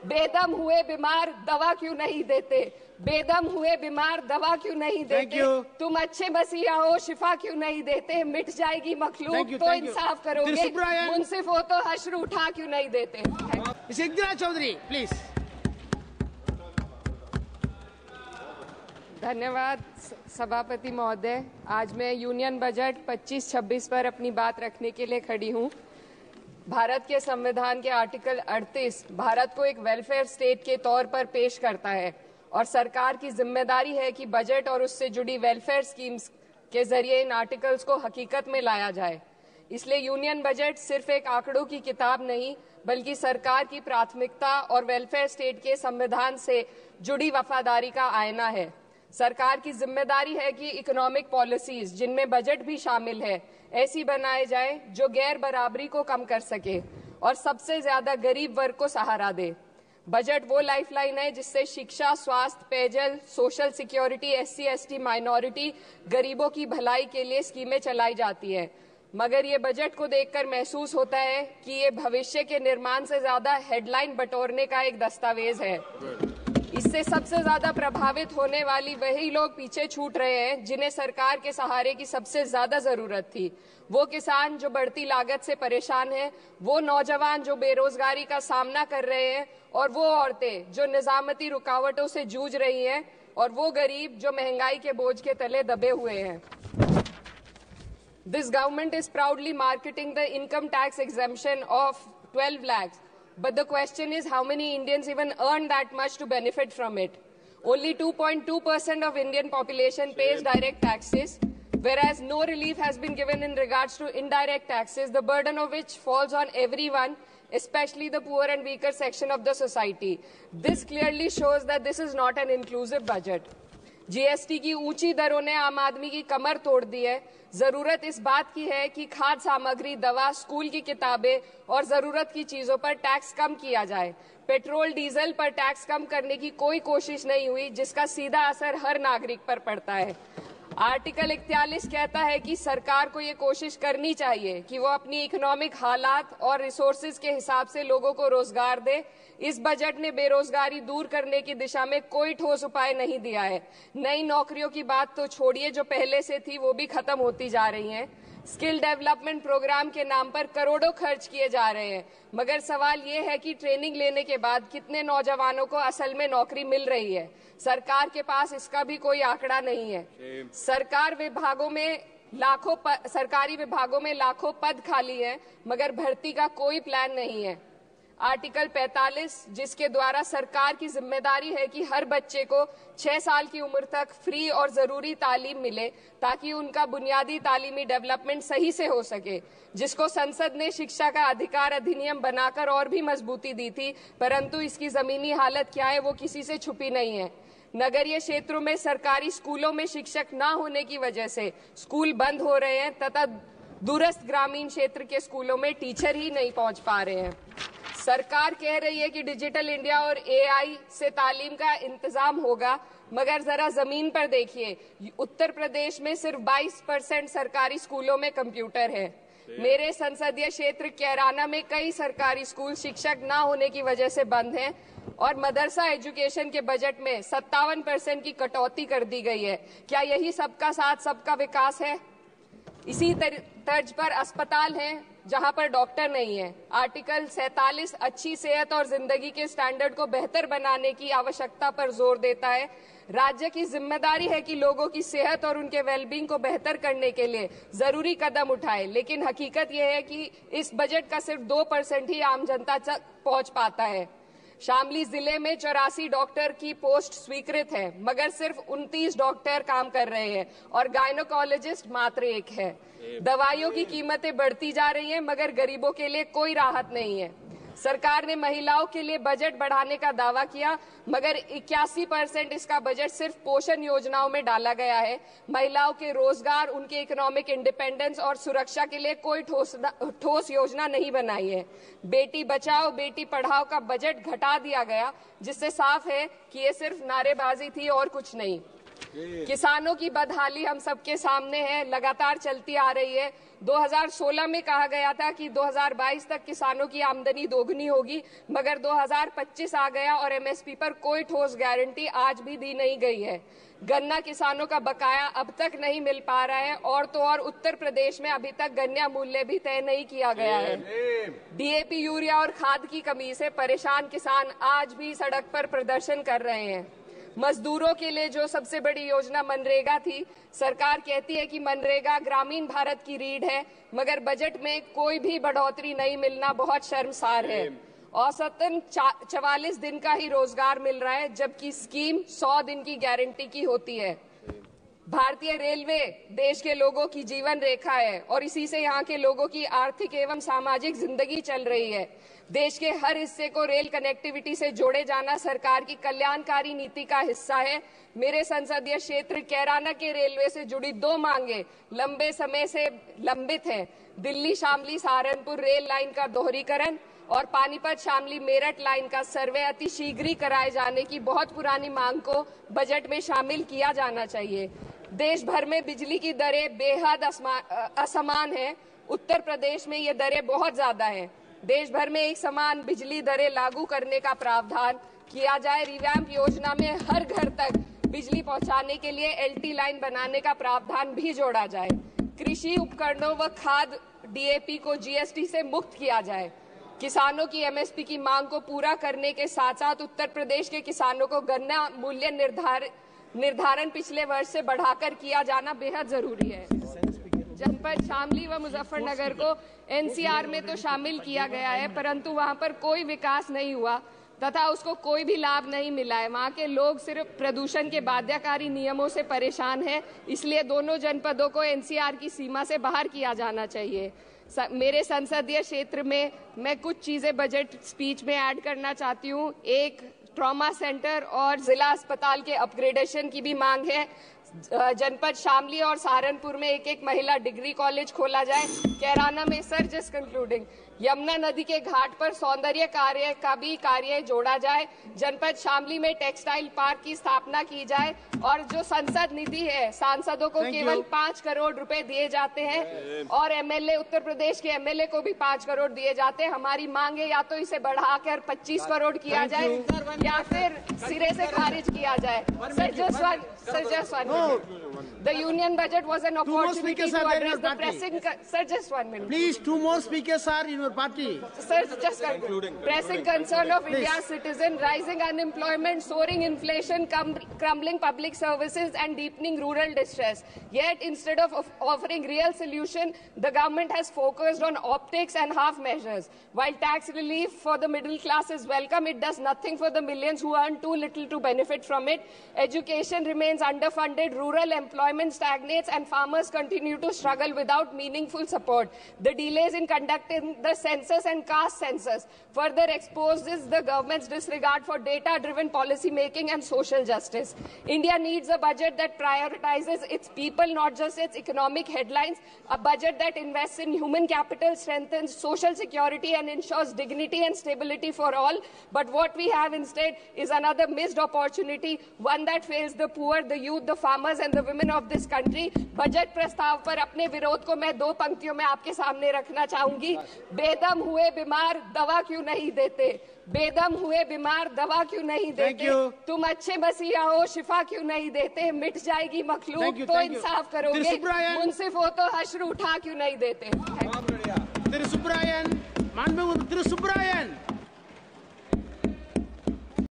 बेदम हुए बीमार दवा क्यों नहीं देते? बेदम हुए बीमार दवा क्यों नहीं देते? तुम अच्छे मसीहा हो, शिफा क्यों नहीं देते? मिट जाएगी मखलूक तो इंसाफ करोगे, मुंसिफ हो तो हश्र उठा क्यों नहीं देते? इंदिरा चौधरी प्लीज। धन्यवाद सभापति महोदय। आज मैं यूनियन बजट 25-26 पर अपनी बात रखने के लिए खड़ी हूँ। भारत के संविधान के आर्टिकल 38 भारत को एक वेलफेयर स्टेट के तौर पर पेश करता है और सरकार की जिम्मेदारी है कि बजट और उससे जुड़ी वेलफेयर स्कीम्स के जरिए इन आर्टिकल्स को हकीकत में लाया जाए। इसलिए यूनियन बजट सिर्फ एक आंकड़ों की किताब नहीं, बल्कि सरकार की प्राथमिकता और वेलफेयर स्टेट के संविधान से जुड़ी वफादारी का आईना है। सरकार की जिम्मेदारी है कि इकोनॉमिक पॉलिसीज, जिनमें बजट भी शामिल है, ऐसी बनाए जाए जो गैर बराबरी को कम कर सके और सबसे ज्यादा गरीब वर्ग को सहारा दे। बजट वो लाइफलाइन है जिससे शिक्षा, स्वास्थ्य, पेयजल, सोशल सिक्योरिटी, SC/ST माइनॉरिटी, गरीबों की भलाई के लिए स्कीमें चलाई जाती है। मगर ये बजट को देखकर महसूस होता है कि ये भविष्य के निर्माण से ज्यादा हेडलाइन बटोरने का एक दस्तावेज है। इससे सबसे ज्यादा प्रभावित होने वाली वही लोग पीछे छूट रहे हैं जिन्हें सरकार के सहारे की सबसे ज्यादा जरूरत थी। वो किसान जो बढ़ती लागत से परेशान हैं, वो नौजवान जो बेरोजगारी का सामना कर रहे हैं, और वो औरतें जो निजामती रुकावटों से जूझ रही हैं, और वो गरीब जो महंगाई के बोझ के तले दबे हुए हैं। This government is proudly marketing the income tax exemption of 12 lakhs. But the question is, how many Indians even earn that much to benefit from it? Only 2.2% of Indian population pays direct taxes, whereas no relief has been given in regards to indirect taxes, the burden of which falls on everyone, especially the poor and weaker section of the society. This clearly shows that this is not an inclusive budget. GST की ऊंची दरों ने आम आदमी की कमर तोड़ दी है। जरूरत इस बात की है कि खाद्य सामग्री, दवा, स्कूल की किताबें और जरूरत की चीजों पर टैक्स कम किया जाए। पेट्रोल, डीजल पर टैक्स कम करने की कोई कोशिश नहीं हुई, जिसका सीधा असर हर नागरिक पर पड़ता है। आर्टिकल 41 कहता है कि सरकार को ये कोशिश करनी चाहिए कि वो अपनी इकोनॉमिक हालात और रिसोर्सेज के हिसाब से लोगों को रोजगार दे। इस बजट ने बेरोजगारी दूर करने की दिशा में कोई ठोस उपाय नहीं दिया है। नई नौकरियों की बात तो छोड़िए, जो पहले से थी वो भी खत्म होती जा रही हैं। स्किल डेवलपमेंट प्रोग्राम के नाम पर करोड़ों खर्च किए जा रहे हैं, मगर सवाल ये है कि ट्रेनिंग लेने के बाद कितने नौजवानों को असल में नौकरी मिल रही है। सरकार के पास इसका भी कोई आंकड़ा नहीं है। सरकारी विभागों में लाखों पद खाली हैं, मगर भर्ती का कोई प्लान नहीं है। आर्टिकल 45, जिसके द्वारा सरकार की जिम्मेदारी है कि हर बच्चे को 6 साल की उम्र तक फ्री और जरूरी तालीम मिले ताकि उनका बुनियादी तालीमी डेवलपमेंट सही से हो सके, जिसको संसद ने शिक्षा का अधिकार अधिनियम बनाकर और भी मजबूती दी थी, परंतु इसकी जमीनी हालत क्या है वो किसी से छुपी नहीं है। नगरीय क्षेत्रों में सरकारी स्कूलों में शिक्षक न होने की वजह से स्कूल बंद हो रहे हैं तथा दूरस्थ ग्रामीण क्षेत्र के स्कूलों में टीचर ही नहीं पहुंच पा रहे हैं। सरकार कह रही है कि डिजिटल इंडिया और AI से तालीम का इंतजाम होगा, मगर जरा जमीन पर देखिए, उत्तर प्रदेश में सिर्फ 22% सरकारी स्कूलों में कंप्यूटर है। मेरे संसदीय क्षेत्र कैराना में कई सरकारी स्कूल शिक्षक न होने की वजह से बंद हैं और मदरसा एजुकेशन के बजट में 57% की कटौती कर दी गई है। क्या यही सबका साथ सबका विकास है? इसी तर्ज पर अस्पताल हैं जहां पर डॉक्टर नहीं है। आर्टिकल 47 अच्छी सेहत और जिंदगी के स्टैंडर्ड को बेहतर बनाने की आवश्यकता पर जोर देता है। राज्य की जिम्मेदारी है कि लोगों की सेहत और उनके वेलबींग को बेहतर करने के लिए जरूरी कदम उठाए, लेकिन हकीकत यह है कि इस बजट का सिर्फ 2% ही आम जनता तक पहुंच पाता है। शामली जिले में 84 डॉक्टर की पोस्ट स्वीकृत है, मगर सिर्फ 29 डॉक्टर काम कर रहे हैं और गायनोकोलॉजिस्ट मात्र 1 है। दवाइयों की कीमतें बढ़ती जा रही हैं, मगर गरीबों के लिए कोई राहत नहीं है। सरकार ने महिलाओं के लिए बजट बढ़ाने का दावा किया, मगर 81% इसका बजट सिर्फ पोषण योजनाओं में डाला गया है। महिलाओं के रोजगार, उनके इकोनॉमिक इंडिपेंडेंस और सुरक्षा के लिए कोई ठोस योजना नहीं बनाई है। बेटी बचाओ बेटी पढ़ाओ का बजट घटा दिया गया, जिससे साफ है कि ये सिर्फ नारेबाजी थी और कुछ नहीं। किसानों की बदहाली हम सबके सामने है, लगातार चलती आ रही है। 2016 में कहा गया था कि 2022 तक किसानों की आमदनी दोगुनी होगी, मगर 2025 आ गया और एमएसपी पर कोई ठोस गारंटी आज भी दी नहीं गई है। गन्ना किसानों का बकाया अब तक नहीं मिल पा रहा है और तो और उत्तर प्रदेश में अभी तक गन्ना मूल्य भी तय नहीं किया गया है। डीएपी, यूरिया और खाद की कमी से परेशान किसान आज भी सड़क पर प्रदर्शन कर रहे हैं। मजदूरों के लिए जो सबसे बड़ी योजना मनरेगा थी, सरकार कहती है कि मनरेगा ग्रामीण भारत की रीढ़ है, मगर बजट में कोई भी बढ़ोतरी नहीं मिलना बहुत शर्मसार है। औसतन 44 दिन का ही रोजगार मिल रहा है, जबकि स्कीम 100 दिन की गारंटी की होती है। भारतीय रेलवे देश के लोगों की जीवन रेखा है और इसी से यहाँ के लोगों की आर्थिक एवं सामाजिक जिंदगी चल रही है। देश के हर हिस्से को रेल कनेक्टिविटी से जोड़े जाना सरकार की कल्याणकारी नीति का हिस्सा है। मेरे संसदीय क्षेत्र कैराना के रेलवे से जुड़ी 2 मांगे लंबे समय से लंबित हैं। दिल्ली शामली सहारनपुर रेल लाइन का दोहरीकरण और पानीपत शामली मेरठ लाइन का सर्वे अति शीघ्र ही कराए जाने की बहुत पुरानी मांग को बजट में शामिल किया जाना चाहिए। देश भर में बिजली की दरें बेहद असमान है। उत्तर प्रदेश में ये दरें बहुत ज्यादा हैं। देश भर में एक समान बिजली दरें लागू करने का प्रावधान किया जाए। रिवैम्प योजना में हर घर तक बिजली पहुंचाने के लिए एलटी लाइन बनाने का प्रावधान भी जोड़ा जाए। कृषि उपकरणों व खाद डीएपी को जीएसटी से मुक्त किया जाए। किसानों की एमएसपी की मांग को पूरा करने के साथ साथ उत्तर प्रदेश के किसानों को गन्ना मूल्य निर्धारण पिछले वर्ष से बढ़ाकर किया जाना बेहद जरूरी है। जनपद शामली व मुजफ्फरनगर को एनसीआर में तो शामिल किया गया है, परंतु वहां पर कोई विकास नहीं हुआ तथा उसको कोई भी लाभ नहीं मिला है। वहां के लोग सिर्फ प्रदूषण के बाध्यकारी नियमों से परेशान हैं, इसलिए दोनों जनपदों को एनसीआर की सीमा से बाहर किया जाना चाहिए। मेरे संसदीय क्षेत्र में मैं कुछ चीजें बजट स्पीच में ऐड करना चाहती हूँ। एक, ट्रॉमा सेंटर और जिला अस्पताल के अपग्रेडेशन की भी मांग है। जनपद शामली और सहारनपुर में एक महिला डिग्री कॉलेज खोला जाए। कैराना में जस्ट कंक्लूडिंग, यमुना नदी के घाट पर सौंदर्य कार्य का भी कार्य जोड़ा जाए। जनपद शामली में टेक्सटाइल पार्क की स्थापना की जाए और जो संसद निधि है, सांसदों को केवल 5 करोड़ रुपए दिए जाते हैं और एमएलए, उत्तर प्रदेश के एमएलए को भी 5 करोड़ दिए जाते हैं। हमारी मांग है या तो इसे बढ़ाकर 25 करोड़ किया जाए या फिर सिरे से खारिज किया जाए। Sir, just one minute. The union budget was an opportunity to address the pressing... Sir, just 1 minute. Please, 2 more speakers are in your party. Sir, just pressing concern of India's citizen, rising unemployment, soaring inflation, crumbling public services and deepening rural distress. Yet, instead of offering real solution, the government has focused on optics and half measures. While tax relief for the middle class is welcome, it does nothing for the millions who earn too little to benefit from it. Education remains underfunded, rural employment stagnates, and farmers continue to struggle without meaningful support. The delays in conducting the census and caste census further exposes the government's disregard for data-driven policy making and social justice. India needs a budget that prioritizes its people, not just its economic headlines, a budget that invests in human capital, strengthens social security, and ensures dignity and stability for all. But what we have instead is another missed opportunity, one that fails the poor, the youth, the farmers and the women of this country. Budget प्रस्ताव पर अपने विरोध को मैं 2 पंक्तियों में आपके सामने रखना चाहूंगी। बेदम हुए बीमार दवा क्यों नहीं देते? बेदम हुए बीमार दवा क्यों नहीं देते? तुम अच्छे मसीहा हो, शिफा क्यों नहीं देते? मिट जाएगी मखलूक तो इंसाफ करोगे, मुंसिफ हो तो हश्र उठा क्यों नहीं देते? Thiru Subrayan,